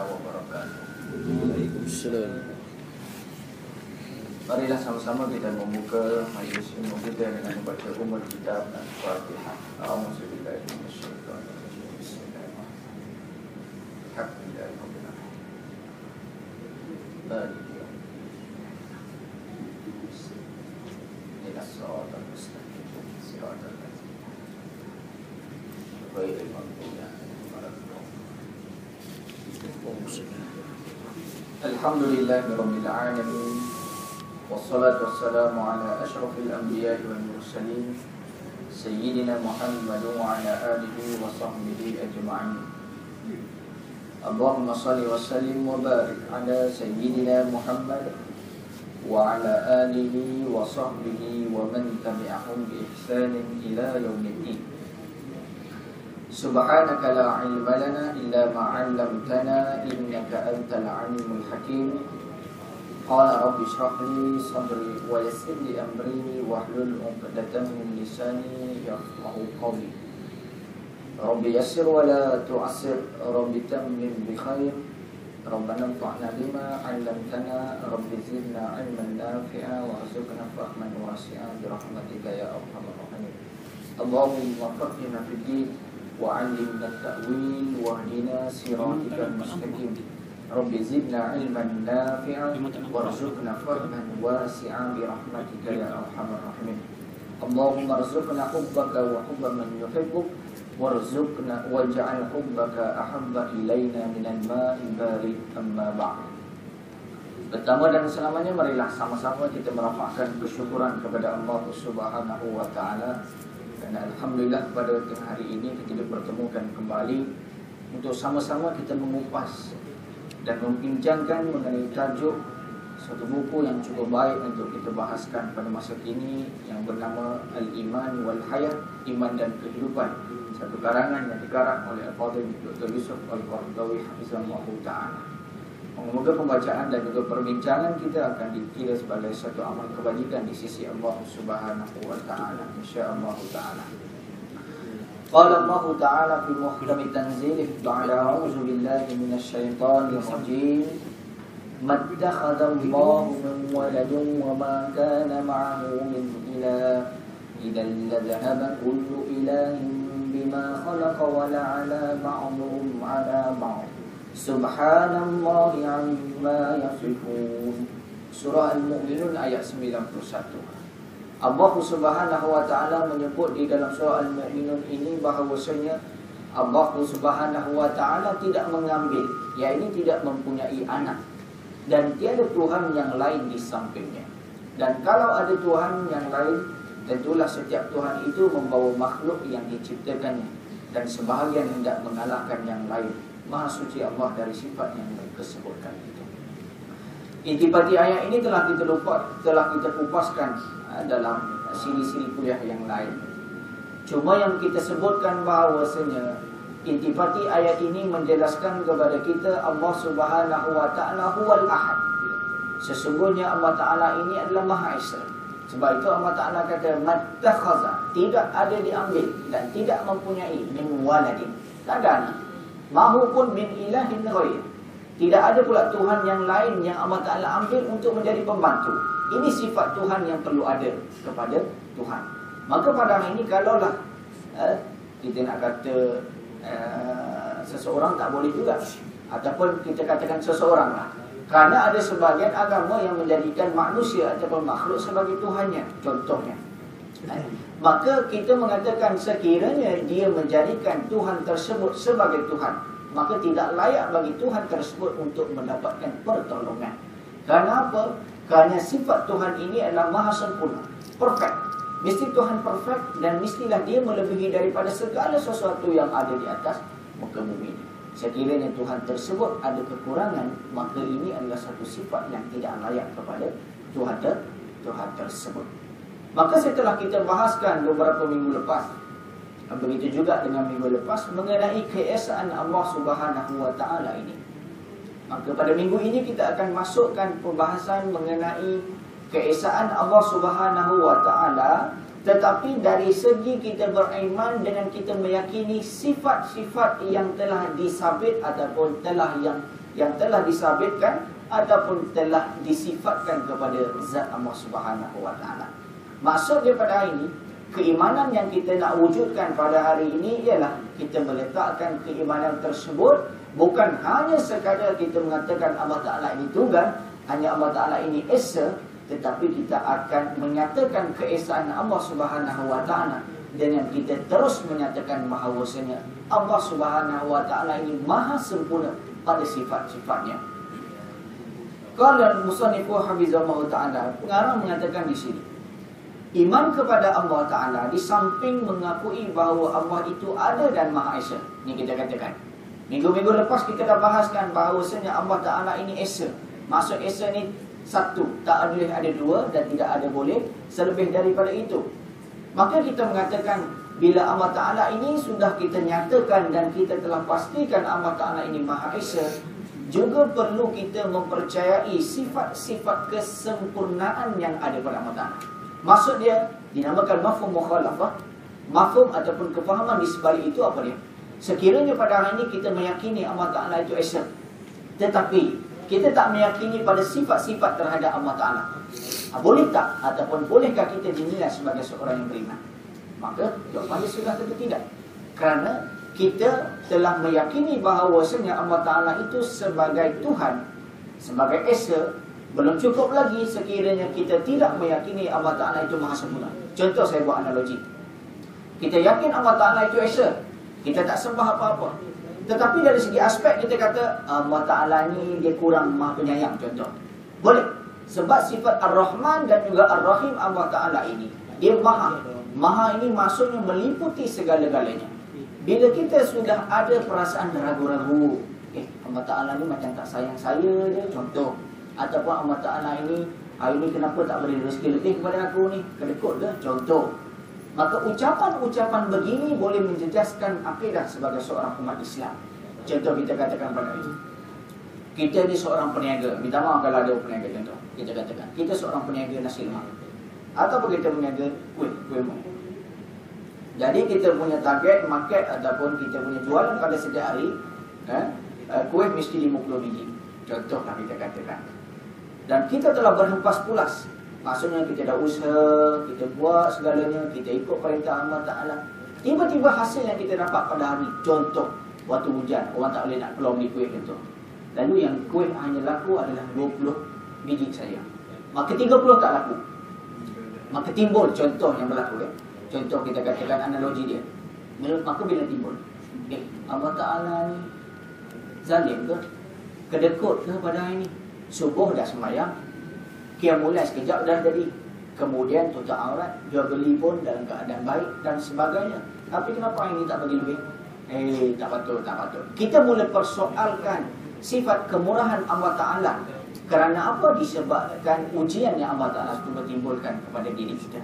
wabarakatuh. Waalaikumsalam. Marilah sama-sama kita membuka majlis ilmu kita dengan membaca ummul kitab Al-Fatihah. A'udzubillahi minasyaitonir rajim. Bismillahirrahmanirrahim. Alhamdulillahirabbil alamin. Maliki yaumiddin. Ihdinas siratal mustaqim. Siratal ladzina ghairil maghdubi 'alaihim waladdallin. Alhamdulillahirabbil alamin. Wassalatu wassalamu ala asyrafil anbiya'i wal mursalin Sayyidina Muhammad wa ala alihi wa sahbihi ajma'in. Allahumma salli wa sallim wa barik ala Sayyidina Muhammad wa ala alihi wa sahbihi wa man tabi'ahum bi ihsanin ila yaumiddin. Subhanaka la ilma lana illa ma 'allamtana innaka antal alimul hakim. Qala rabbi shrah li sadri wa yassir li amri wahlul 'uqdatam min lisani yafqahu qawli. Rabbi yassir wa la tu'assir, rabbi tammim bi khair. Rabbana anfa'na bima 'allamtana, rabbi zidna 'ilman nafi'a warzuqna fahman wasi'a bi rahmatika ya arhamar rahimin. Allahumma faqihna fid din wa 'allimna at-ta'wil wahdina siratal mustaqim. Rabbi zidna ilman nafi'a warzuqna fahman wasi'a bi rahmatika ya arhamar rahimin. Allahumma arzuqna hubbaka wa hubba man yuhibbuk warzuqna waj'al hubbaka ahabba ilaina minal ma'i barid amma ba'd. Pertama dan selamanya marilah sama-sama kita merafakkan kesyukuran kepada Allah Subhanahu wa taala. Dan alhamdulillah pada hari ini kita dipertemukan kembali untuk sama-sama kita mengupas dan membincangkan mengenai tajuk satu buku yang cukup baik untuk kita bahaskan pada masa kini yang bernama Al-Iman wal Hayat, Iman dan Kehidupan, satu karangan yang dikarang oleh Al-Fadhil Dr. Yusuf Al-Qaradawi hafizahullah ta'ala. Semoga pembacaan dan juga perbincangan kita akan dikira sebagai satu amal kebajikan di sisi Allah Subhanahu wa ta'ala, insyaallah ta'ala. Qala Allah Ta'ala fi muhkami tanzilih ba'da a'udzu billahi minasy syaithanir rajim. Mattakhadha Allahu min waladin wa ma kana ma'ahu min ilah. Idzan ladhahaba kullu ilahin bima khalaqa wa la'ala ba'dhum 'ala ba'd. Subhanallahi 'amma yasifun. Surah Al-Mu'minun ayat 91. Allah Subhanahu wa ta'ala menyebut di dalam surah Al-Mu'minun ini bahawasanya Allah Subhanahu wa ta'ala tidak mengambil, yakni tidak mempunyai anak, dan tiada Tuhan yang lain di sampingnya. Dan kalau ada Tuhan yang lain, tentulah setiap Tuhan itu membawa makhluk yang diciptakannya, dan sebahagian hendak mengalahkan yang lain. Maha suci Allah dari sifat yang mereka sebutkan itu. Intipati ayat ini telah kita kupaskan dalam siri-siri kuliah yang lain. Cuma yang kita sebutkan bahawasanya intipati ayat ini menjelaskan kepada kita Allah Subhanahu wa ta'ala huwal ahad. Sesungguhnya Allah Ta'ala ini adalah Maha Esa. Sebab itu Allah Ta'ala kata mattakhadha, tidak ada diambil dan tidak mempunyai min waladin, tak ada anak. Mahupun min ilahin ghair, tidak ada pula Tuhan yang lain yang Allah Ta'ala ambil untuk menjadi pembantu. Ini sifat Tuhan yang perlu ada kepada Tuhan. Maka pada hari ini kalaulah kita nak kata seseorang tak boleh juga, ataupun kita katakan seseorang lah, kerana ada sebahagian agama yang menjadikan manusia ataupun makhluk sebagai Tuhannya, contohnya. Maka kita mengatakan sekiranya dia menjadikan Tuhan tersebut sebagai Tuhan, maka tidak layak bagi Tuhan tersebut untuk mendapatkan pertolongan. Kerana apa? Kerana sifat Tuhan ini adalah maha sempurna, perfect. Mesti Tuhan perfect dan mestilah dia melebihi daripada segala sesuatu yang ada di atas muka bumi ini. Sekiranya Tuhan tersebut ada kekurangan, maka ini adalah satu sifat yang tidak layak kepada Tuhan tersebut. Maka setelah kita bahaskan beberapa minggu lepas, begitu juga dengan minggu lepas, mengenai keesaan Allah Subhanahu wa ta'ala ini, maka pada minggu ini kita akan masukkan pembahasan mengenai keesaan Allah Subhanahu wa ta'ala, tetapi dari segi kita beriman dengan kita meyakini sifat-sifat yang telah disabit ataupun telah yang telah disabitkan ataupun telah disifatkan kepada zat Allah Subhanahu wa taala. Maksud daripada hari ini, keimanan yang kita nak wujudkan pada hari ini ialah kita meletakkan keimanan tersebut bukan hanya sekadar kita mengatakan Allah Ta'ala ini Tuhan, hanya Allah Ta'ala ini Esa, tetapi kita akan menyatakan keesaan Allah Subhanahu wa taala dengan kita terus menyatakan bahawasanya Allah Subhanahu wa taala ini maha sempurna pada sifat-sifatnya. Qala al-musannifu hafizahullah taala, pengarang mengatakan di sini, iman kepada Allah Ta'ala di samping mengakui bahawa Allah itu ada dan Maha Esa. Ini kita katakan. Minggu-minggu lepas kita dah bahaskan bahawasanya Allah Ta'ala ini Esa. Maksud Esa ni satu, tak boleh ada dua dan tidak ada boleh selebih daripada itu. Maka kita mengatakan bila Allah Ta'ala ini sudah kita nyatakan dan kita telah pastikan Allah Ta'ala ini Maha Esa, juga perlu kita mempercayai sifat-sifat kesempurnaan yang ada pada Allah Ta'ala. Maksud dia dinamakan mafhum mukhalafah. Mafhum ataupun kefahaman di sebalik itu apa dia? Sekiranya pada hari ini kita meyakini Allah Ta'ala itu Esa, tetapi kita tak meyakini pada sifat-sifat terhadap Allah Ta'ala, boleh tak ataupun bolehkah kita dinilai sebagai seorang yang beriman? Maka jawapannya sudah tentu tidak. Kerana kita telah meyakini bahawasanya Allah Ta'ala itu sebagai Tuhan, sebagai Esa. Belum cukup lagi sekiranya kita tidak meyakini Allah Ta'ala itu maha sempurna. Contoh saya buat analogi. Kita yakin Allah Ta'ala itu Esa, kita tak sembah apa-apa, tetapi dari segi aspek kita kata Allah Ta'ala ni dia kurang maha penyayang, contoh. Boleh. Sebab sifat Ar-Rahman dan juga Ar-Rahim Allah Ta'ala ini, dia maha. Maha ini maksudnya meliputi segala-galanya. Bila kita sudah ada perasaan ragu-ragu, Allah Ta'ala ni macam tak sayang saya je, contoh. Ataupun Allah Ta'ala ini hari ni kenapa tak beri rezeki lebih kepada aku ni, kedekut ke, contoh. Maka ucapan-ucapan begini boleh menjejaskan akidah sebagai seorang umat Islam. Contoh kita katakan pada ini, kita ni seorang peniaga, minta maaf kalau ada peniaga, contoh kita katakan kita seorang peniaga nasi lemak ataupun kita peniaga kuih mu. Jadi kita punya target market ataupun kita punya jualan pada setiap hari, kuih mesti 50 biji, contohlah kita katakan. Dan kita telah berhempas pulas, maksudnya kita dah usaha, kita buat segalanya, kita ikut perintah Allah Ta'ala. Tiba-tiba hasil yang kita dapat pada hari, contoh waktu hujan, orang tak boleh nak keluar beli kuih, contoh. Lalu yang kuih hanya laku adalah 20 biji saja, maka 30 tak laku. Maka timbul contoh yang berlaku, contoh kita katakan analogi dia. Maka bila timbul, Allah Ta'ala ni zalim ke, kedekut ke pada hari ni? Subuh dah sembahyang, qiyamul sekejap dah jadi, kemudian tutup aurat, jual beli pun dalam keadaan baik dan sebagainya. Tapi kenapa ini tak bagi lebih? Tak patut. Kita mula persoalkan sifat kemurahan Allah Ta'ala. Kerana apa? Disebabkan ujian yang Allah Ta'ala cuba timbulkan kepada diri kita.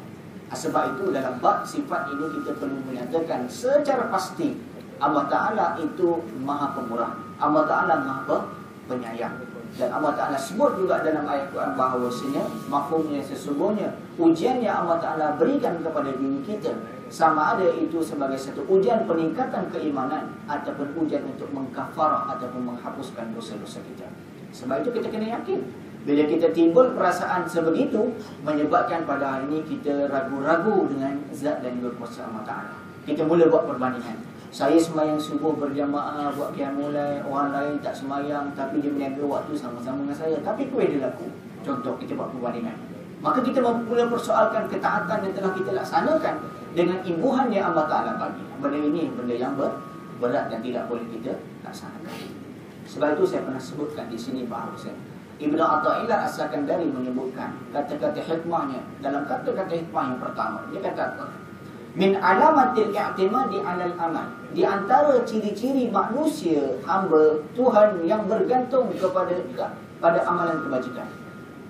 Sebab itu dalam bab sifat ini kita perlu menyatakan secara pasti Allah Ta'ala itu maha pemurah, Allah Ta'ala maha penyayang. Dan Allah Ta'ala sebut juga dalam ayat Quran bahawasanya mafhumnya sesungguhnya ujian yang Allah Ta'ala berikan kepada diri kita, sama ada itu sebagai satu ujian peningkatan keimanan ataupun ujian untuk mengkafarah ataupun menghapuskan dosa-dosa kita. Sebab itu kita kena yakin. Bila kita timbul perasaan sebegitu, menyebabkan pada hari ini kita ragu-ragu dengan zat dan juga kuasa Allah Ta'ala. Kita mula buat perbandingan. Saya sembahyang subuh berjamaah, buat qiyamul lail, orang lain tak sembahyang tapi dia berniaga waktu sama-sama dengan saya, tapi kuih dia laku. Contoh kita buat perbandingan. Maka kita mula persoalkan ketaatan yang telah kita laksanakan dengan imbuhan yang Allah Ta'ala bagi. Benda ini benda yang berat dan tidak boleh kita laksanakan. Sebab itu saya pernah sebutkan di sini bahawa Ibnu Athaillah As-Sakandari menyebutkan kata-kata hikmahnya. Dalam kata-kata hikmah yang pertama, dia kata min alamatil i'timadi 'alal amal. Di antara ciri-ciri manusia hamba Tuhan yang bergantung pada amalan kebajikan.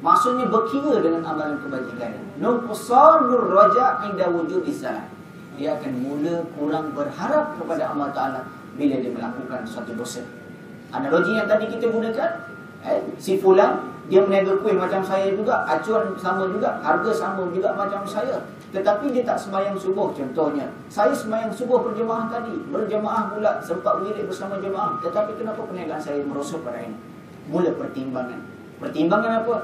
Maksudnya berkira dengan amalan kebajikan. Nuqsanur raja' 'inda wujudis salah. Dia akan mula kurang berharap kepada Allah Ta'ala bila dia melakukan suatu dosa. Analogi yang tadi kita gunakan, si fulan dia meniaga kuih macam saya juga, acuan sama juga, harga sama juga macam saya, tetapi dia tak sembahyang subuh. Contohnya, saya sembahyang subuh berjemaah tadi, berjemaah pula, sempat wirid bersama jemaah, tetapi kenapa perniagaan saya merosot pada ini? Mula pertimbangan. Pertimbangan apa?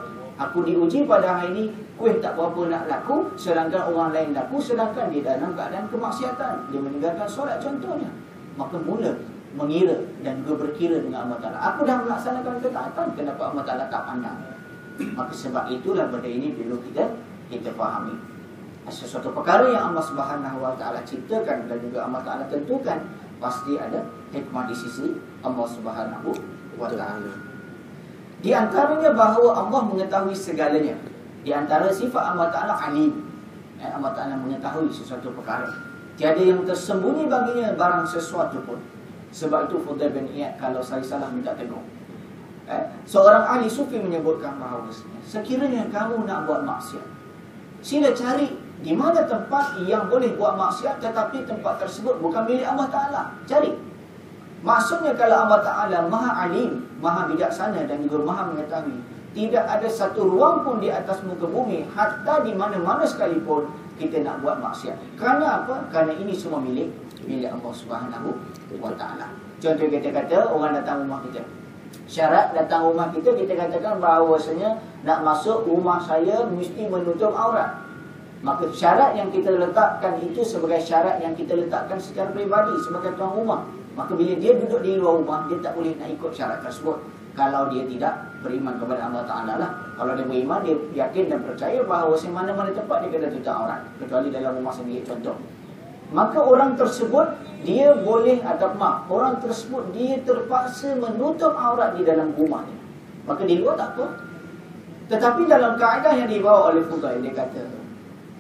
Aku diuji pada hari ini, kuih tak berapa nak laku, sedangkan orang lain laku, sedangkan dia dalam keadaan kemaksiatan, dia meninggalkan solat contohnya. Maka mula mengira dan juga berkira dengan Allah Ta'ala. Aku dah melaksanakan ketaatan, kenapa Allah Ta'ala tak pandang? Maka sebab itulah benda ini perlu kita fahami. Sesuatu perkara yang Allah Subhanahu Wa Ta'ala ciptakan dan juga Allah Ta'ala tentukan, pasti ada hikmah di sisi Allah Subhanahu Wa Ta'ala. Di antaranya bahawa Allah mengetahui segalanya. Di antara sifat Allah Ta'ala alim. Allah Ta'ala mengetahui sesuatu perkara. Tiada yang tersembunyi baginya barang sesuatu pun. Sebab itu Fudail bin Iyad, kalau saya salah minta tegur. Seorang ahli sufi menyebutkan bahawa sekiranya kamu nak buat maksiat, sila cari di mana tempat yang boleh buat maksiat, tetapi tempat tersebut bukan milik Allah Ta'ala. Cari. Maksudnya kalau Allah Ta'ala maha alim, maha bijaksana dan juga maha mengetahui, tidak ada satu ruang pun di atas muka bumi, hatta di mana-mana sekalipun kita nak buat maksiat. Kerana apa? Kerana ini semua milik Allah Subhanahu Wa Ta'ala. Contoh kita kata orang datang rumah kita. Syarat datang rumah kita, kita katakan bahawasanya nak masuk rumah saya mesti menutup aurat. Maka syarat yang kita letakkan itu sebagai syarat yang kita letakkan secara peribadi sebagai tuan rumah. Maka bila dia duduk di luar rumah, dia tak boleh nak ikut syarat tersebut kalau dia tidak beriman kepada Allah Ta'ala lah. Kalau dia beriman, dia yakin dan percaya bahawa mana-mana tempat dia kena tutup aurat, kecuali dalam rumah sendiri contoh. Maka orang tersebut dia boleh orang tersebut dia terpaksa menutup aurat di dalam rumah dia. Maka di luar tak apa. Tetapi dalam kaedah yang dibawa oleh Fudail, dia kata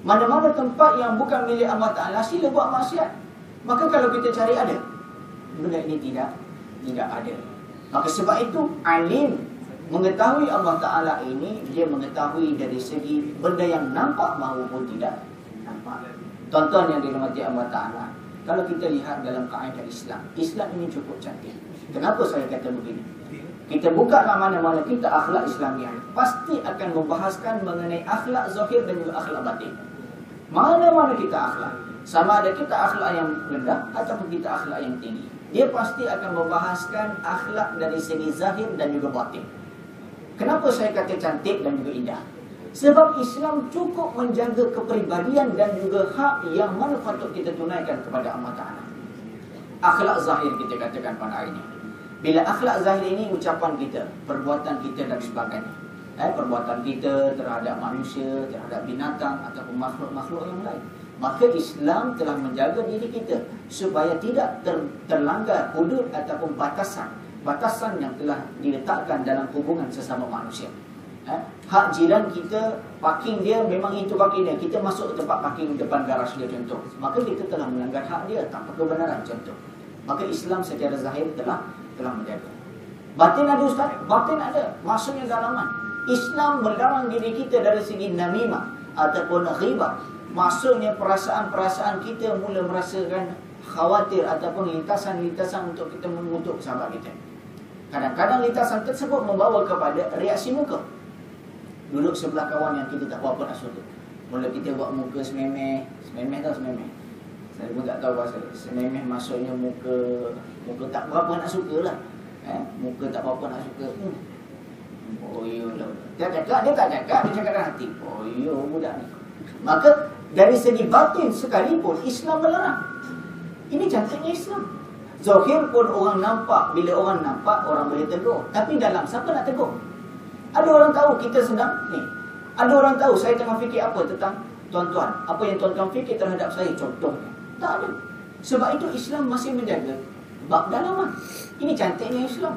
mana-mana tempat yang bukan milik Allah Ta'ala, sila buat maksiat. Maka kalau kita cari ada, benda ini tidak ada. Maka sebab itu alim mengetahui Allah Ta'ala ini, dia mengetahui dari segi benda yang nampak maupun tidak nampak. Tonton yang dirahmati Allah Ta'ala, kalau kita lihat dalam kaedah Islam ini cukup cantik. Kenapa saya kata begini? Kita buka mana-mana kita akhlak Islamiah, pasti akan membahaskan mengenai akhlak zahir dan juga akhlak batin. Mana-mana kita akhlak, sama ada kita akhlak yang rendah ataupun kita akhlak yang tinggi, dia pasti akan membahaskan akhlak dari segi zahir dan juga batin. Kenapa saya kata cantik dan juga indah? Sebab Islam cukup menjaga kepribadian dan juga hak yang mana patut kita tunaikan kepada Allah Ta'ala. Akhlak zahir kita katakan pada hari ini. Bila akhlak zahir ini ucapan kita, perbuatan kita dan sebagainya. Perbuatan kita terhadap manusia, terhadap binatang ataupun makhluk-makhluk yang lain. Maka Islam telah menjaga diri kita supaya tidak terlanggar hudud ataupun batasan yang telah diletakkan dalam hubungan sesama manusia. Hak jiran kita, parking dia memang itu parking dia, kita masuk ke tempat parking depan garaj dia contoh, maka kita telah melanggar hak dia tanpa kebenaran contoh. Maka Islam secara zahir telah menjaga. Batin ada ustaz? Batin ada. Maksudnya dalaman. Islam melarang diri kita dari segi namimah ataupun ghibah. Maksudnya perasaan-perasaan kita mula merasakan khawatir ataupun lintasan-lintasan untuk kita mengutuk sahabat kita. Kadang-kadang lintasan tersebut membawa kepada reaksi muka. Duduk sebelah kawan yang kita tak tahu apa nak suruh. Mula kita buat muka sememeh. Sememeh tau sememeh. Saya pun tak tahu bahasa sememeh, maksudnya muka tak berapa nak suka lah. Muka tak berapa nak suka. Oh yo lah. Dia tak cakap, dia cakap dalam hati. Oh yo budak ni. Maka dari segi batin sekalipun Islam melarang. Ini cantiknya Islam. Zahir pun orang nampak, bila orang nampak orang boleh tegur. Tapi dalam siapa nak tegur? Ada orang tahu kita sedang ni. Ada orang tahu saya tengah fikir apa tentang tuan-tuan. Apa yang tuan-tuan fikir terhadap saya contohnya. Tak ada. Sebab itu Islam masih menjaga bab dalaman. Ini cantiknya Islam.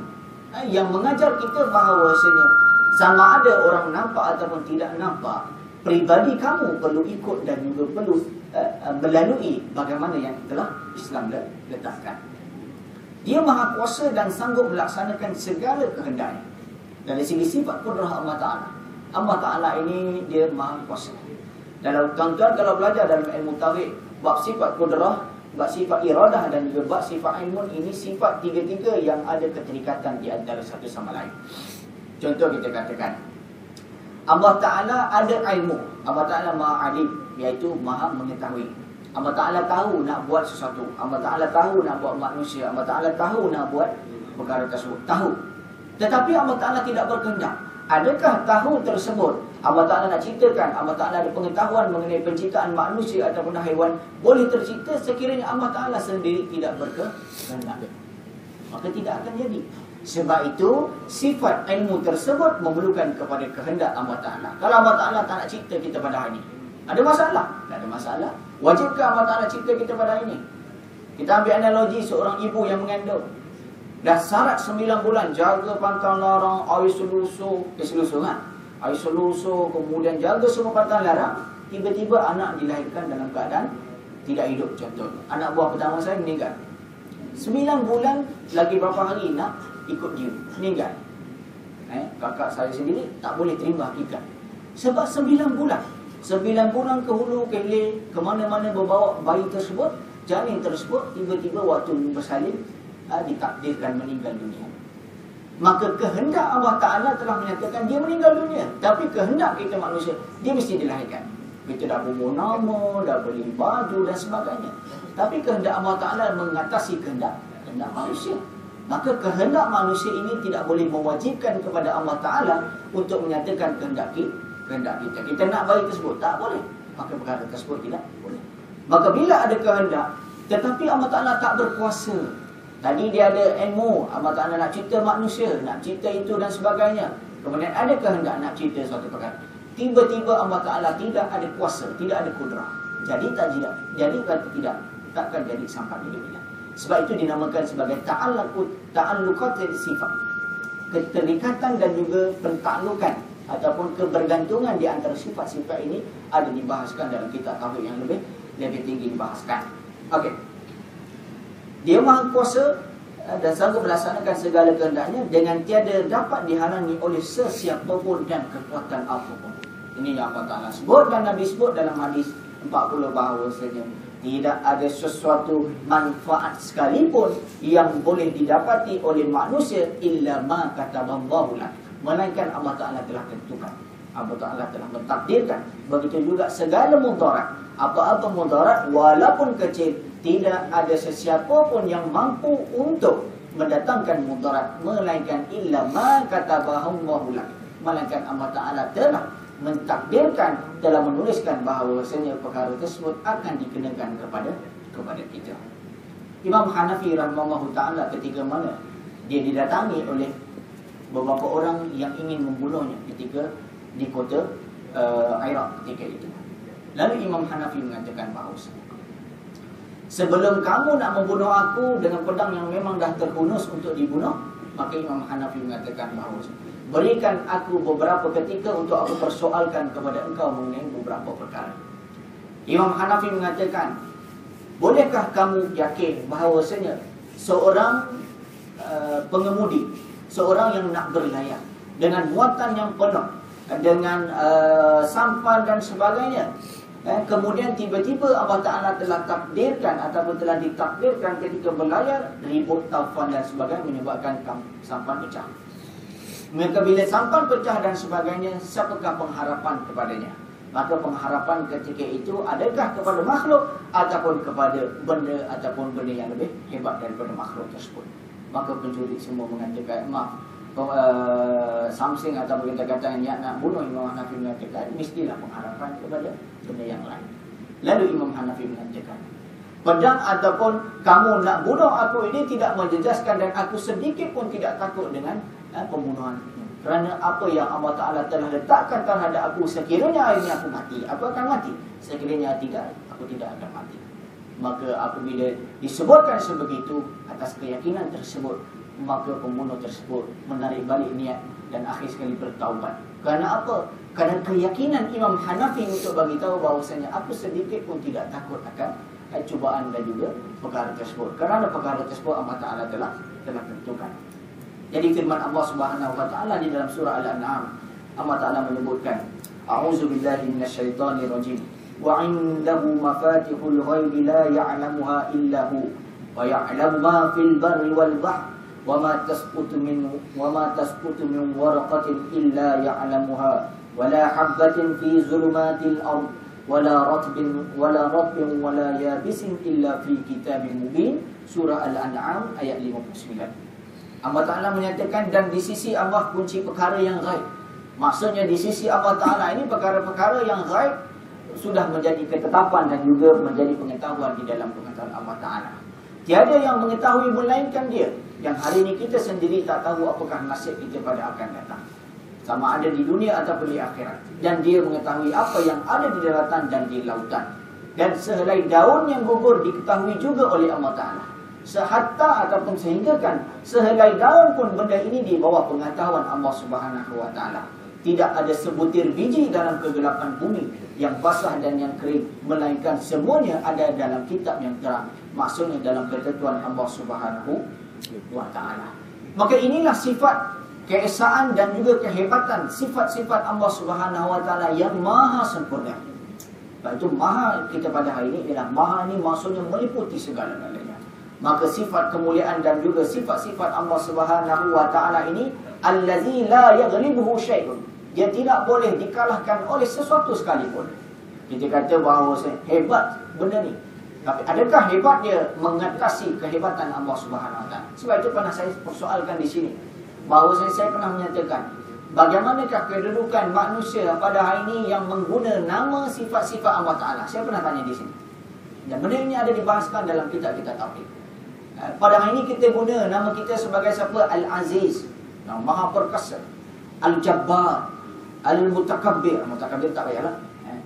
Yang mengajar kita bahawasanya sama ada orang nampak ataupun tidak nampak, peribadi kamu perlu ikut dan juga perlu melalui bagaimana yang telah Islam letakkan. Dia maha kuasa dan sanggup melaksanakan segala kehendaknya. Dari segi sifat kudrah Allah Ta'ala, Allah Ta'ala ini dia maha kuasa. Dalam tuan-tuan kalau belajar dalam ilmu tauhid, bab sifat kudrah, bab sifat iradah dan juga bab sifat ilmun, ini sifat tiga-tiga yang ada keterikatan di antara satu sama lain. Contoh kita katakan Allah Ta'ala ada ilmu, Allah Ta'ala maha alim, iaitu maha mengetahui. Allah Ta'ala tahu nak buat sesuatu, Allah Ta'ala tahu nak buat manusia, Allah Ta'ala tahu nak buat perkara tersebut, tahu. Tetapi Allah Ta'ala tidak berkehendak. Adakah tahun tersebut Allah Ta'ala nak ceritakan, Allah Ta'ala ada pengetahuan mengenai penciptaan manusia ataupun haiwan, boleh tercipta sekiranya Allah Ta'ala sendiri tidak berkehendak, maka tidak akan jadi. Sebab itu sifat ilmu tersebut memerlukan kepada kehendak Allah Ta'ala. Kalau Allah Ta'ala tak nak cipta kita pada hari ini, ada masalah? Tak ada masalah. Wajibkah Allah Ta'ala cipta kita pada hari ini? Kita ambil analogi seorang ibu yang mengandung, dah syarat 9 bulan jaga pantang larang, air selusur, air selusur, kemudian jaga semua pantang larang. Tiba-tiba anak dilahirkan dalam keadaan tidak hidup. Contohnya anak buah pertama saya meninggal. 9 bulan lagi berapa hari nak ikut dia, meninggal. Kakak saya sendiri tak boleh terima hakikat. Sebab 9 bulan. 9 bulan ke hulu ke hilir, ke mana-mana berbawa bayi tersebut, janin tersebut, tiba-tiba waktu bersalin ditakdirkan meninggal dunia. Maka kehendak Allah Ta'ala telah menyatakan dia meninggal dunia. Tapi kehendak kita manusia, dia mesti dilahirkan. Kita dah bubuh nama, dah beli baju dan sebagainya. Tapi kehendak Allah Ta'ala mengatasi kehendak manusia. Maka kehendak manusia ini tidak boleh mewajibkan kepada Allah Ta'ala untuk menyatakan kehendak kita. Kita nak bayi tersebut, tak boleh. Maka perkara tersebut tidak boleh. Maka bila ada kehendak, tetapi Allah Ta'ala tak berkuasa. Tadi dia ada ilmu, Allah Ta'ala nak cipta manusia, nak cipta itu dan sebagainya. Kemudian ada kehendak nak cipta suatu perkara. Tiba-tiba Allah Ta'ala tidak ada kuasa, tidak ada kudrah. Jadi takkan jadi sampai bila-bila. Sebab itu dinamakan sebagai ta'alluqat sifat. Keterikatan dan juga pentaklukan ataupun kebergantungan di antara sifat-sifat ini ada dibahaskan dalam kitab tauhid yang lebih tinggi dibahaskan. Okey. Dia Maha Kuasa dan sanggup melaksanakan segala kehendaknya dengan tiada dapat dihalangi oleh sesiapa pun dan kekuatan apapun. Ini yang Allah Ta'ala sebut dan Nabi sebut dalam hadis 40 bahawasanya tidak ada sesuatu manfaat sekalipun yang boleh didapati oleh manusia illa ma kataballahu lah, melainkan Allah Ta'ala telah tentukan, Allah Ta'ala telah mentakdirkan. Begitu juga segala mudarat, apa-apa mudarat walaupun kecil, tidak ada sesiapa pun yang mampu untuk mendatangkan mudarat melainkan illa ma kataballahu lah, melainkan Allah Ta'ala telah mentakdirkan, telah menuliskan bahawasanya perkara tersebut akan dikenakan kepada kita. Imam Hanafi rahimahullah ta'ala ketika mana dia didatangi oleh beberapa orang yang ingin membunuhnya ketika di kota Iraq ketika itu. Lalu Imam Hanafi mengatakan bahawasanya, sebelum kamu nak membunuh aku dengan pedang yang memang dah terhunus untuk dibunuh, maka Imam Hanafi mengatakan bahawasanya, berikan aku beberapa ketika untuk aku persoalkan kepada engkau mengenai beberapa perkara. Imam Hanafi mengatakan, bolehkah kamu yakin bahawasanya seorang pengemudi, seorang yang nak berlayar dengan muatan yang penuh, dengan sampan dan sebagainya, kemudian tiba-tiba Allah Ta'ala telah takdirkan ataupun telah ditakdirkan ketika berlayar ribut, taufan dan sebagainya menyebabkan sampan pecah. Maka bila sampan pecah dan sebagainya, siapakah pengharapan kepadanya? Maka pengharapan ketika itu adakah kepada makhluk ataupun kepada benda ataupun benda yang lebih hebat daripada makhluk tersebut? Maka pencuri semua mengatakan, something ataupun kata-kata yang nak bunuh Imam Hanafi mengatakan, mestilah pengharapan kepada benda yang lain. Lalu Imam Hanafi mengatakan, pedang ataupun kamu nak bunuh aku ini tidak menjejaskan dan aku sedikit pun tidak takut dengan pembunuhan. Kerana apa yang Allah Ta'ala telah letakkan terhadap aku, sekiranya hari ini aku mati, aku akan mati. Sekiranya tidak, aku tidak akan mati. Maka apabila disebutkan sebegitu atas keyakinan tersebut, maka pembunuh tersebut menarik balik niat dan akhir sekali bertaubat. Kerana apa? Kerana keyakinan Imam Hanafi untuk bagi tahu bahawasanya aku sedikit pun tidak takut akan cubaan dan juga perkara tersebut. Kerana perkara tersebut Allah Ta'ala telah tentukan. Jadi firman Allah Subhanahu wa Ta'ala di dalam surah Al-An'am, Allah Ta'ala menyebutkan, a'udzubillahi minasyaitonirrajim, wa 'indahu mafatihul ghaibi la ya'lamuha illa hu wa ya'lamu ma fil barri wal bahr wa ma tasqutu min waraqatin illa ya'lamuha wa la habatin fi zulumatil ard wa la ratbin wa la yabisin illa fi kitabim mubin. Surah Al-An'am ayat 59. Allah Ta'ala menyatakan dan di sisi Allah kunci perkara yang ghaib. Maksudnya di sisi Allah Ta'ala ini perkara-perkara yang ghaib sudah menjadi ketetapan dan juga menjadi pengetahuan di dalam pengetahuan Allah Ta'ala. Tiada yang mengetahui melainkan Dia. Yang hari ini kita sendiri tak tahu apakah nasib kita pada akan datang, sama ada di dunia ataupun di akhirat. Dan Dia mengetahui apa yang ada di daratan dan di lautan. Dan sehelai daun yang gugur diketahui juga oleh Allah Ta'ala. Sehatta ataupun sehinggakan sehelai daun pun benda ini di bawah pengetahuan Allah Subhanahu Wa Ta'ala. Tidak ada sebutir biji dalam kegelapan bumi yang basah dan yang kering, melainkan semuanya ada dalam kitab yang terang. Maksudnya dalam ketentuan Allah Subhanahu Wa Ta'ala. Maka inilah sifat keesaan dan juga kehebatan sifat-sifat Allah Subhanahu Wa Ta'ala yang maha sempurna. Itu maha kita pada hari ini ialah maha ini maksudnya meliputi segala-galanya. Maka sifat kemuliaan dan juga sifat-sifat Allah Subhanahu Wa Ta'ala ini allazi la yaghlibuhu syai'un. Dia tidak boleh dikalahkan oleh sesuatu sekalipun. Kita kata bahawa hebat benda ni, tapi adakah hebat dia mengatasi kehebatan Allah Subhanahu Wa Ta'ala? Sebab itu pernah saya persoalkan di sini, bahawa saya pernah menyatakan bagaimanakah kedudukan manusia pada hari ini yang mengguna nama sifat-sifat Allah Ta'ala. Saya pernah tanya di sini. Dan benda ini ada dibahaskan dalam kitab-kitab tauhid. Pada hari ini kita guna nama kita sebagai siapa? Al-Aziz, Maha Perkasa, Al-Jabbar, Al-Mutakabbir. Mutakabbir tak payahlah,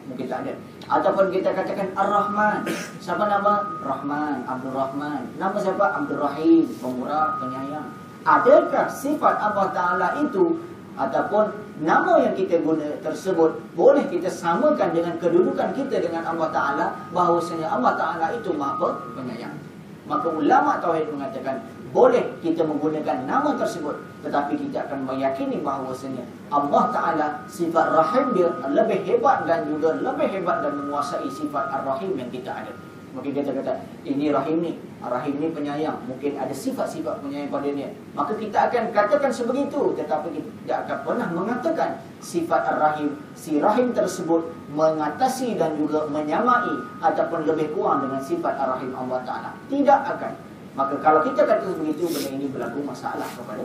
mungkin tak ada. Ataupun kita katakan Ar-Rahman. Siapa nama? Rahman, Abdul Rahman. Nama siapa? Abdul Rahim, pemurah, penyayang. Adakah sifat Allah Ta'ala itu ataupun nama yang kita guna tersebut boleh kita samakan dengan kedudukan kita dengan Allah Ta'ala, bahawasanya Allah Ta'ala itu Maha Penyayang? Maka ulama tauhid mengatakan boleh kita menggunakan nama tersebut, tetapi kita akan meyakini bahawasanya Allah Ta'ala sifat Rahim Dia lebih hebat dan juga lebih hebat dan menguasai sifat Ar-Rahim yang kita ada. Mungkin kita kata ini Rahim ni penyayang, mungkin ada sifat-sifat penyayang pada dia, maka kita akan katakan sebegitu. Tetapi kita tidak akan pernah mengatakan sifat Ar-Rahim, si Rahim tersebut mengatasi dan juga menyamai ataupun lebih kurang dengan sifat Ar-Rahim Allah Ta'ala. Tidak akan. Maka kalau kita kata begitu, benda ini berlaku masalah kepada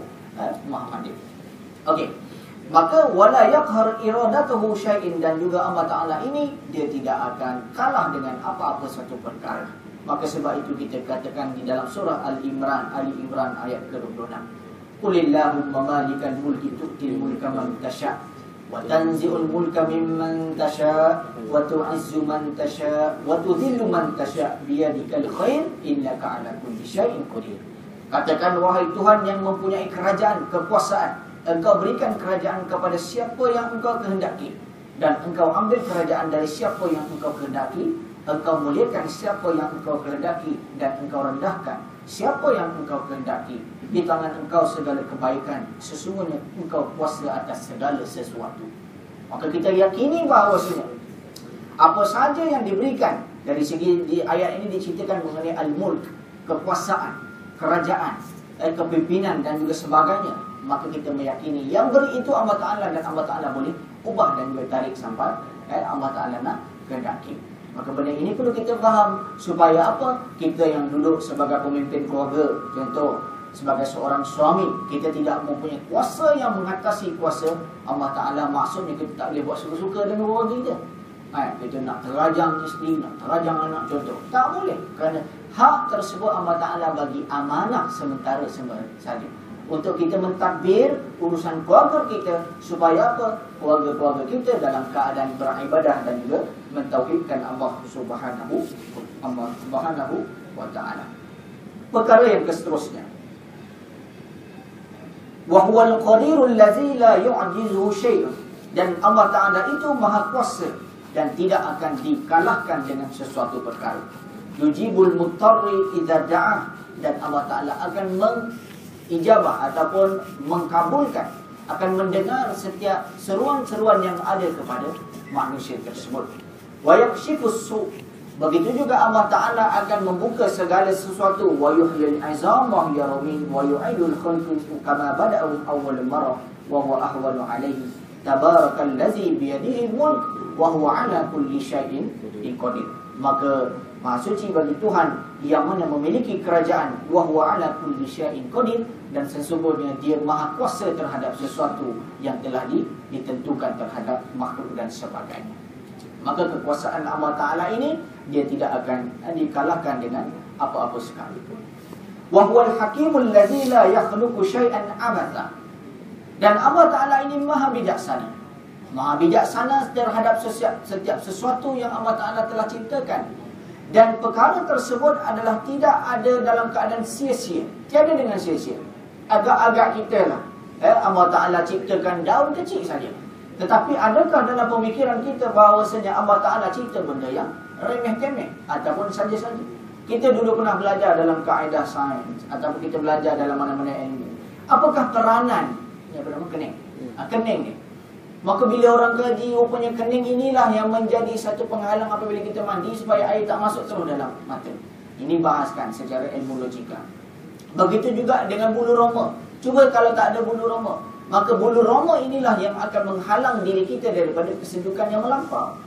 Muhammadiyah. Okey. Maka wala yaqhar iradatuhu syai'in, dan juga Allah Ta'ala ini dia tidak akan kalah dengan apa-apa satu perkara. Maka sebab itu kita katakan di dalam surah Al-Imran, Ali Imran ayat ke-26, Qulillahumma malikal mulki tu'til mulka man tasha' wa tanzi'ul mulka mimman tasha' wa tu'izzu man tasha' wa tudhillu man tasha' biyadikal khair innaka 'ala kulli syai'in qadir. Katakan wahai Tuhan yang mempunyai kerajaan, kekuasaan, Engkau berikan kerajaan kepada siapa yang Engkau kehendaki, dan Engkau ambil kerajaan dari siapa yang Engkau kehendaki. Engkau muliakan siapa yang Engkau kehendaki, dan Engkau rendahkan siapa yang Engkau kehendaki. Di tangan Engkau segala kebaikan, sesungguhnya Engkau kuasa atas segala sesuatu. Maka kita yakini bahawasanya apa sahaja yang diberikan dari segi di ayat ini diceritakan mengenai al-mulk, kekuasaan, kerajaan, kepimpinan dan juga sebagainya. Maka kita meyakini yang beri itu Allah Ta'ala, dan Allah Ta'ala boleh ubah dan juga tarik sampai Allah Ta'ala nak kehendaki. Maka benda ini perlu kita faham supaya apa? Kita yang duduk sebagai pemimpin keluarga, contoh sebagai seorang suami, kita tidak mempunyai kuasa yang mengatasi kuasa Allah Ta'ala. Maksudnya kita tak boleh buat suka-suka dengan keluarga kita. Kita nak terajang isteri, nak terajang anak, contoh, tak boleh. Kerana hak tersebut Allah Ta'ala bagi amanah sementara saja untuk kita mentadbir urusan keluarga kita, supaya apa? Keluarga-keluarga kita dalam keadaan beribadah dan juga mentauhidkan Allah Subhanahu wa Ta'ala. Perkara yang seterusnya, wa huwal qadirul ladzi la yu'jizuhu syai'un, dan Allah Ta'ala itu maha kuasa dan tidak akan dikalahkan dengan sesuatu perkara. Yujibul muttarri idza da'ah, dan Allah Ta'ala akan ijabah ataupun mengkabulkan, akan mendengar setiap seruan-seruan yang ada kepada manusia tersebut. Wa yakshifus su', begitu juga Allah Ta'ala akan membuka segala sesuatu. Wa yuhyil 'izam wa hiya ramim wa yu'idul khalqa kama bada'u awwal marrah wa huwa ahwanu 'alaihi Tabarakallazi biyadihi mulk wa huwa ala kulli syai'in qadir. Maka Maha suci bagi Tuhan yang mana memiliki kerajaan, wa huwa ala kulli syai'in qadir, dan sesungguhnya dia maha kuasa terhadap sesuatu yang telah ditentukan terhadap makhluk dan sebagainya. Maka kekuasaan Allah Ta'ala ini dia tidak akan dikalahkan dengan apa-apa sekalipun. Wa huwal hakimul ladzi la yakhluqu syai'an abatha. Dan Allah Ta'ala ini maha bijaksana. Maha bijaksana terhadap setiap sesuatu yang Allah Ta'ala telah ciptakan. Dan perkara tersebut adalah tidak ada dalam keadaan sia-sia. Tiada dengan sia-sia. Agak-agak kita lah. Allah Ta'ala ciptakan daun kecil saja. Tetapi adakah dalam pemikiran kita bahawasanya Allah Ta'ala cipta benda yang remeh-temeh ataupun saja-saja? Kita dulu pernah belajar dalam kaedah sains ataupun kita belajar dalam mana-mana ilmu. Apakah peranan yang bernama kening? Kening ni. Maka bila orang kaji, rupanya kening inilah yang menjadi satu penghalang apabila kita mandi supaya air tak masuk terus dalam mata. Ini bahaskan secara ilmu logika. Begitu juga dengan bulu roma. Cuba kalau tak ada bulu roma, maka bulu roma inilah yang akan menghalang diri kita daripada kesedukan yang melampau.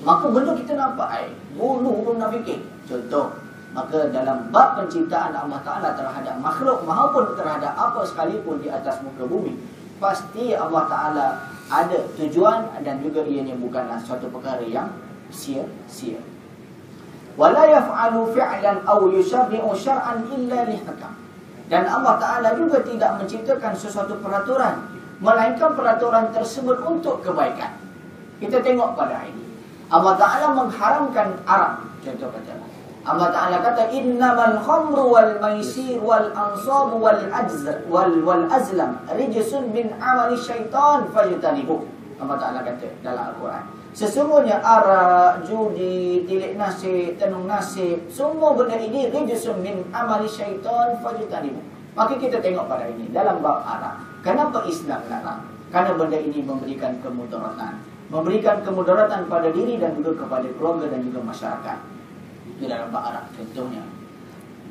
Maka benda kita nampak air, bulu pun nak fikir. Contoh, maka dalam bab penciptaan Allah Ta'ala terhadap makhluk maupun terhadap apa sekalipun di atas muka bumi, pasti Allah Ta'ala ada tujuan dan juga ianya bukanlah suatu perkara yang sia-sia. Wala yaf'alu fi'lan aw yusharri'u syar'an illa lihakam. Dan Allah Ta'ala juga tidak menciptakan sesuatu peraturan, melainkan peraturan tersebut untuk kebaikan. Kita tengok pada ini. Allah Ta'ala mengharamkan arak. Contoh kata Allah Ta'ala kata innamal khamru wal maisir wal ansab wal azlam rijsun min amali syaitan fajtanibu. Allah Ta'ala kata dalam Al-Quran, sesungguhnya arak, judi, tilik nasib, tenung nasib, semua benda ini rijsun min amali syaitan fajtanibu. Maka kita tengok pada ini dalam bab arak. Kenapa Islam larang? Karena benda ini memberikan kemudaratan. Memberikan kemudaratan pada diri dan juga kepada keluarga dan juga masyarakat. Itu dalam bab arak contohnya.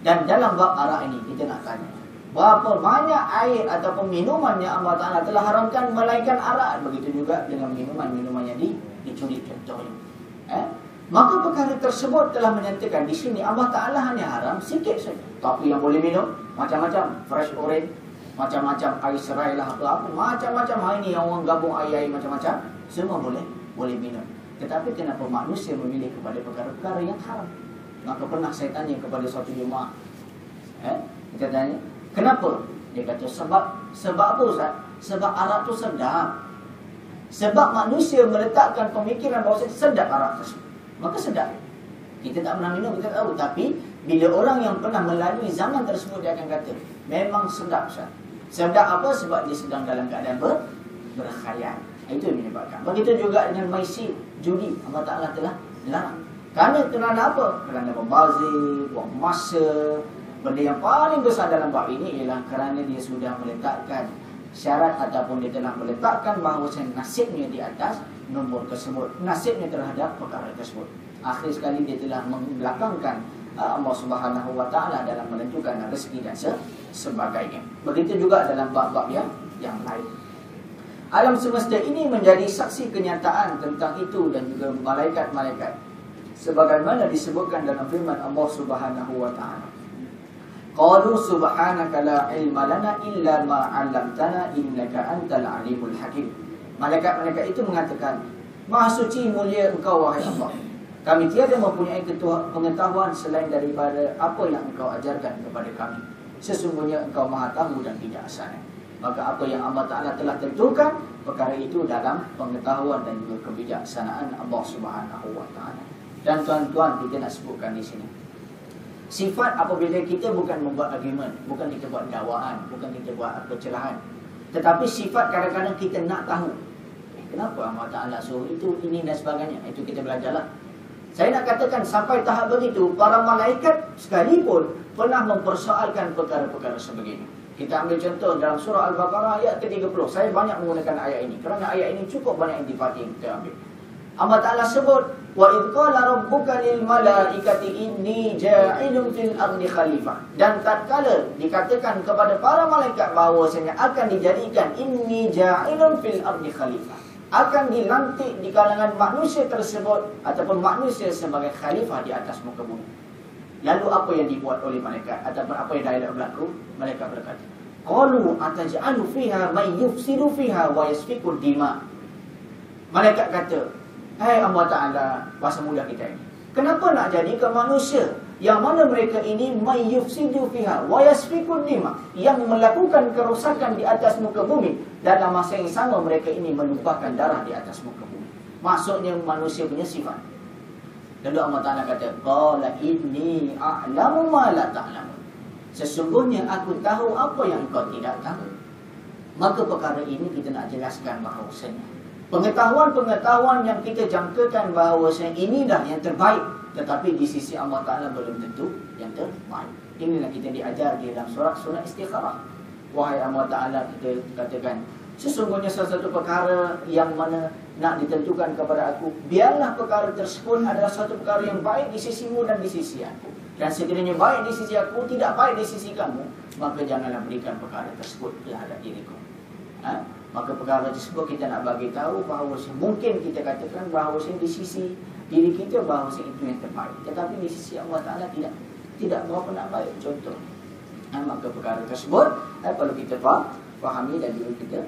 Dan dalam bab arak ini kita nak tanya, berapa banyak air ataupun minuman yang Allah Ta'ala telah haramkan melainkan arak. Begitu juga dengan minuman-minuman yang dicuri contohnya. Maka perkara tersebut telah menyatakan di sini Allah Ta'ala hanya haram sikit saja. Tapi yang boleh minum macam-macam, fresh orange, macam-macam air serai lah, apa-apa, macam-macam. Hari ni yang orang gabung air-air macam-macam, semua boleh minum. Tetapi kenapa manusia memilih kepada perkara-perkara yang haram? Maka pernah saya tanya kepada suatu jemaah, kita tanya, kenapa? Dia kata sebab apa Ustaz? Sebab arak tu sedap. Sebab manusia meletakkan pemikiran bahawa sedap arak tersebut, maka sedap. Kita tak pernah minum, kita tahu. Tapi bila orang yang pernah melalui zaman tersebut, dia akan kata memang sedap Ustaz. Sedap apa? Sebab dia sedang dalam keadaan berkhayal. Itu yang menyebabkan. Begitu juga dengan maisir, judi, Allah Ta'ala telah larang. Kerana apa? Kerana membazir, buang masa. Benda yang paling besar dalam bab ini ialah kerana dia sudah meletakkan syarat ataupun dia telah meletakkan bahawa nasibnya di atas nombor tersebut, nasibnya terhadap perkara tersebut. Akhir sekali dia telah membelakangkan Allah Subhanahu Wa Ta'ala dalam menentukan rezeki dan sebagainya. Begitu juga dalam bab-bab yang lain. Alam semesta ini menjadi saksi kenyataan tentang itu dan juga malaikat-malaikat, sebagaimana disebutkan dalam firman Allah Subhanahu Wa Ta'ala, qalu subhanaka la ilma lana illa ma 'allamtana innaka antal alimul hakim. Malaikat-malaikat itu mengatakan, Maha suci mulia Engkau wahai Allah, kami tiada mempunyai pengetahuan selain daripada apa yang Engkau ajarkan kepada kami. Sesungguhnya Engkau Maha tahu dan bijaksana. Maka apa yang Allah Ta'ala telah tentukan, perkara itu dalam pengetahuan dan juga kebijaksanaan Allah Subhanahu Wa Ta'ala. Dan tuan-tuan, kita nak sebutkan di sini, sifat apabila kita bukan membuat argument, bukan kita buat dakwaan, bukan kita buat pencerahan, tetapi sifat kadang-kadang kita nak tahu kenapa Allah Ta'ala suruh itu, ini dan sebagainya. Itu kita belajarlah. Saya nak katakan sampai tahap begitu, para malaikat sekalipun pernah mempersoalkan perkara-perkara sebegini. Kita ambil contoh dalam surah Al-Baqarah ayat ke-30. Saya banyak menggunakan ayat ini kerana ayat ini cukup banyak intifati yang kita ambil. Allah Ta'ala sebut, wa idh qala rabbuka lil malaikati inni ja'ilun fil ardi khalifah. Dan tatkala dikatakan kepada para malaikat bahwasanya akan dijadikan inni ja'ilun fil ardi khalifah, akan dilantik di kalangan manusia tersebut ataupun manusia sebagai khalifah di atas muka bumi. Lalu apa yang dibuat oleh malaikat ataupun apa yang dialog berlaku? Malaikat berkata, qalu ataj'alu fiha may yufsidu fiha wa yasfiku dima. Malaikat kata, hai Allah Ta'ala, bahasa mudah kita ini, kenapa nak jadikan manusia yang mana mereka ini may yufsidu fiha wa yasfiku dima, yang melakukan kerosakan di atas muka bumi, dalam masa yang sama mereka ini menumpahkan darah di atas muka bumi. Maksudnya manusia punya sifat. Lalu Allah Ta'ala kata, qala inni a'lamu ma la ta'lamun. Sesungguhnya aku tahu apa yang kau tidak tahu. Maka perkara ini kita nak jelaskan bahawasanya pengetahuan-pengetahuan yang kita jangkakan bahawasanya ini dah yang terbaik, tetapi di sisi Allah Ta'ala belum tentu yang terbaik. Inilah kita diajar di dalam surah Istikharah. Wahai Allah Ta'ala, kita katakan, sesungguhnya salah satu perkara yang mana nak ditentukan kepada aku, biarlah perkara tersebut adalah satu perkara yang baik di sisimu dan di sisi aku. Dan sekiranya baik di sisi aku, tidak baik di sisi kamu, maka janganlah berikan perkara tersebut terhadap diriku. Maka perkara tersebut kita nak bagi tahu bahawa mungkin kita katakan bahawa di sisi diri kita bahawa itu yang terbaik, tetapi di sisi Allah Ta'ala tidak berapa nak baik. Contoh, maka perkara tersebut perlu kita fahami dan juga kita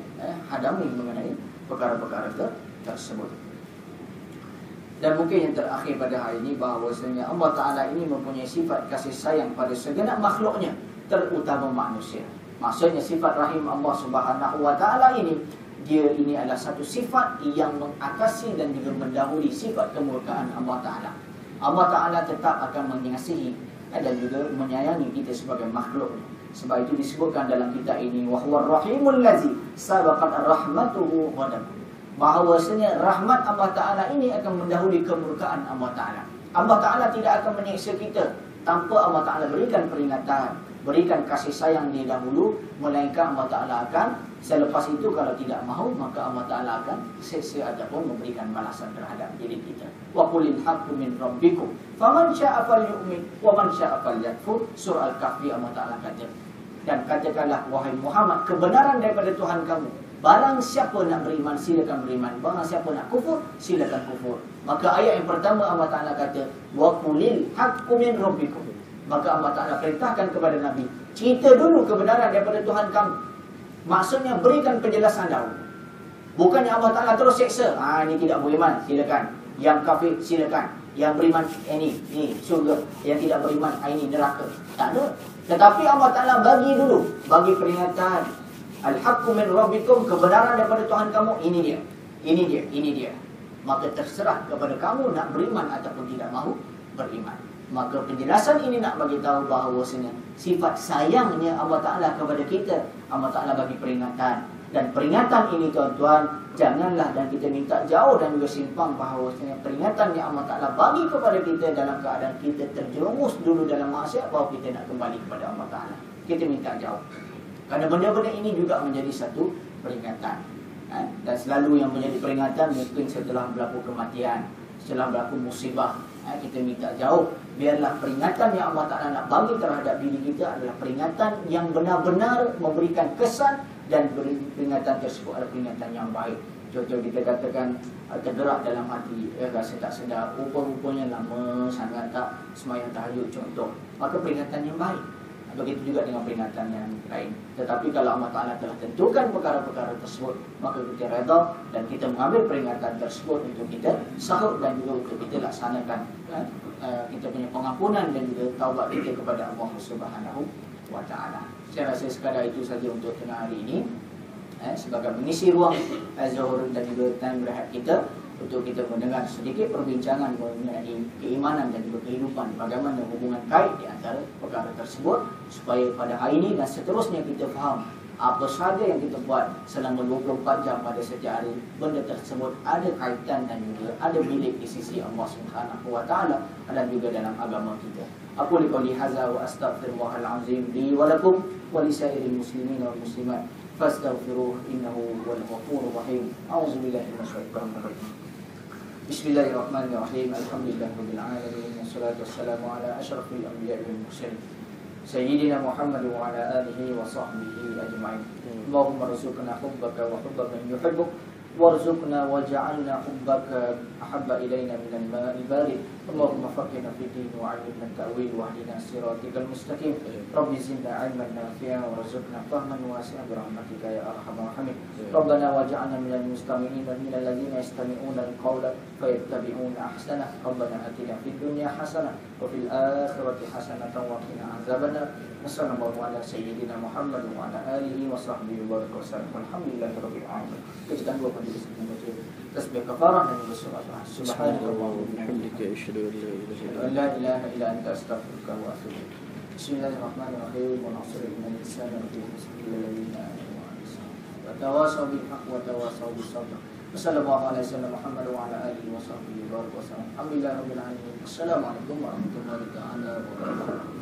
hadami mengenai perkara-perkara tersebut. Dan mungkin yang terakhir pada hari ini bahawasanya Allah Ta'ala ini mempunyai sifat kasih sayang pada segenap makhluknya, terutama manusia. Maksudnya sifat rahim Allah Subhanahu wa Ta'ala ini, dia ini adalah satu sifat yang mengakasi dan juga mendahului sifat kemurkaan Allah Ta'ala. Allah Ta'ala tetap akan mengasihi dan juga menyayangi kita sebagai makhluk. Sebab itu disebutkan dalam kitab ini, wa huwar rahimul ladzi sabaqat rahmatuhu ghadabuhu. Bahawasanya rahmat Allah Ta'ala ini akan mendahului kemurkaan Allah Ta'ala. Allah Ta'ala tidak akan menyiksa kita tanpa Allah Ta'ala berikan peringatan, berikan kasih sayang dia dahulu, melainkan Allah Ta'ala akan selepas itu kalau tidak mahu, maka Allah Ta'ala akan seksa ataupun memberikan balasan terhadap diri kita. Wa qulil haqqu min rabbikum faman syaa'a falyu'min wa man syaa'a falyakfur. Surah Al-Kahfi Allah Ta'ala kata, dan katakanlah wahai Muhammad, kebenaran daripada Tuhan kamu. Barang siapa nak beriman, silakan beriman. Barang siapa nak kufur, silakan kufur. Maka ayat yang pertama Allah Ta'ala kata, wa qulil haqqu min rabbikum. Maka Allah Ta'ala perintahkan kepada Nabi, cerita dulu kebenaran daripada Tuhan kamu. Maksudnya berikan penjelasan dahulu. Bukannya Allah Ta'ala terus seksa, ini tidak beriman, silakan. Yang kafir, silakan. Yang beriman, ini syurga. Yang tidak beriman, ini neraka. Tak ada. Tetapi Allah Ta'ala bagi dulu, bagi peringatan. Al-haqqu min rabbikum, kebenaran daripada Tuhan kamu, ini dia. Maka terserah kepada kamu nak beriman ataupun tidak mahu beriman. Maka penjelasan ini nak bagi tahu bahawasanya sifat sayangnya Allah Ta'ala kepada kita. Allah Ta'ala bagi peringatan. Dan peringatan ini tuan-tuan, janganlah dan kita minta jauh dan juga simpang bahawasanya peringatan yang Allah Ta'ala bagi kepada kita dalam keadaan kita terjerumus dulu dalam maksiat, bahawa kita nak kembali kepada Allah Ta'ala. Kita minta jauh. Kerana benda-benda ini juga menjadi satu peringatan. Dan selalu yang menjadi peringatan mungkin setelah berlaku kematian, setelah berlaku musibah, kita minta jauh. Biarlah peringatan yang Allah Ta'ala nak bagi terhadap diri kita adalah peringatan yang benar-benar memberikan kesan, dan peringatan tersebut adalah peringatan yang baik. Contoh kita katakan tergerak dalam hati, rasa tak sedap, rupa-rupanya lama sangat tak sembahyang tahajud contoh, maka peringatan yang baik. Begitu juga dengan peringatan yang lain. Tetapi kalau Allah Ta'ala telah tentukan perkara-perkara tersebut, maka kita redha dan kita mengambil peringatan tersebut untuk kita sahut dan juga untuk kita laksanakan kita punya pengampunan dan juga taubat kita kepada Allah Subhanahu wa Ta'ala. Saya rasa sekadar itu saja untuk tengah hari ini, sebagai mengisi ruang zuhur dan juga time berehat kita, untuk kita mendengar sedikit perbincangan mengenai keimanan dan juga kehidupan, bagaimana hubungan kait di antara perkara tersebut, supaya pada hari ini dan seterusnya kita faham apa sahaja yang kita buat selama 24 jam pada setiap hari, benda tersebut ada kaitan dan juga ada milik di sisi Allah Subhanahu wa Ta'ala dan juga dalam agama kita. Aku liqali hadza wa astaghfirullahal azim li wa lakum wa lisairil muslimin wal muslimat fastaghfiruhu innahu huwal ghafurur rahim. A'udzubillahi minasyaitonir rajim. Bismillahirrahmanirrahim. Alhamdulillahirabbil alamin. Wassalatu wassalamu ala asyrafil anbiya'i wal mursalin. Sayyidina Muhammad wa ala alihi wa sahbihi ajma'in. Allahumma rzuqna hubbaka wa hubba man yuhibbuk warzuqna waj'alna hubbaka ahabba ilayna minal ma'i barid. Allahumma faqihna fid din wa 'allimna at-ta'wil wa hdina siratal mustaqim. Rabbi zidna 'ilman nafi'an warzuqna fahman wasi'an bi rahmatika ya arhamar rahimin. Rabbana waj'alna minal mustami'in minal ladzina yastami'una al-qawla fayattabi'una ahsana. Rabbana atina fid dunya hasanah wa fil akhirati hasanatan wa qina adzabannar. Wassallallahu ala sayyidina Muhammad wa ala alihi wa sahbihi wa barakatuh. Alhamdulillahirabbil alamin. Kita dua kali membaca tasbih kafarah dan bersolat. Subhanallah wa bihamdika asyhadu an la ilaha illa anta astaghfiruka wa atubu ilaik. Bismillahirrahmanirrahim. Wa nasrul insana fi bismillahirrahmanirrahim. Wa tawasaw bil haqq wa tawasaw bis sabr. Wassallallahu ala sayyidina Muhammad wa ala alihi wa sahbihi wa barakatuh. Alhamdulillahirabbil alamin. Assalamualaikum warahmatullahi wabarakatuh.